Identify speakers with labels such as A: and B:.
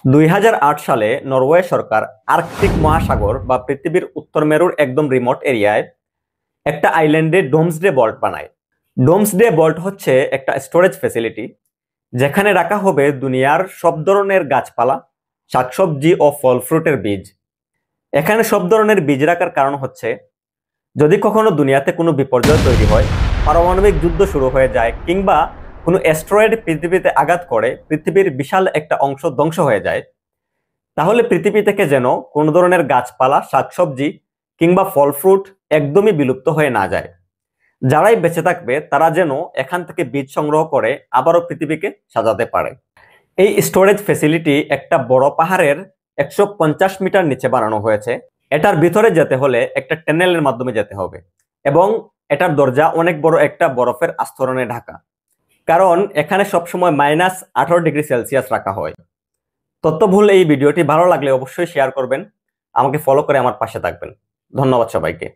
A: 2008 সালে নরওয়ে সরকার আর্কটিক মহাসাগর বা পৃথিবীর উত্তর মেরুর একদম রিমোট এরিয়ায় একটা আইল্যান্ডে ডোমসডে ভল্ট বানায়। ডোমসডে ভল্ট হচ্ছে একটা স্টোরেজ ফ্যাসিলিটি যেখানে রাখা হবে দুনিয়ার সব ধরনের গাছপালা, শাকসবজি ও ফল ফ্রুটের বীজ। এখানে সব ধরনের বীজ রাখার কারণ হচ্ছে যদি কখনো দুনিয়াতে কোনো বিপর্যয় তৈরি হয়, পারমাণবিক যুদ্ধ শুরু হয়ে যায় কিংবা কোনো অ্যাস্ট্রয়েড পৃথিবীতে আঘাত করে পৃথিবীর বিশাল একটা অংশ ধ্বংস হয়ে যায়, তাহলে পৃথিবী থেকে যেন কোনো ধরনের গাছপালা, শাকসবজি কিংবা ফল ফ্রুট একদমই বিলুপ্ত হয়ে না যায়। যারাই বেঁচে থাকবে তারা যেন এখান থেকে বীজ সংগ্রহ করে আবারও পৃথিবীকে সাজাতে পারে। এই স্টোরেজ ফ্যাসিলিটি একটা বড় পাহাড়ের 150 মিটার নিচে বানানো হয়েছে। এটার ভিতরে যেতে হলে একটা টানেলের মাধ্যমে যেতে হবে এবং এটার দরজা অনেক বড় একটা বরফের আস্তরণে ঢাকা, কারণ এখানে সবসময় -18 ডিগ্রি সেলসিয়াস রাখা হয়। তথ্যবহুল এই ভিডিওটি ভালো লাগলে অবশ্যই শেয়ার করবেন, আমাকে ফলো করে আমার পাশে থাকবেন। ধন্যবাদ সবাইকে।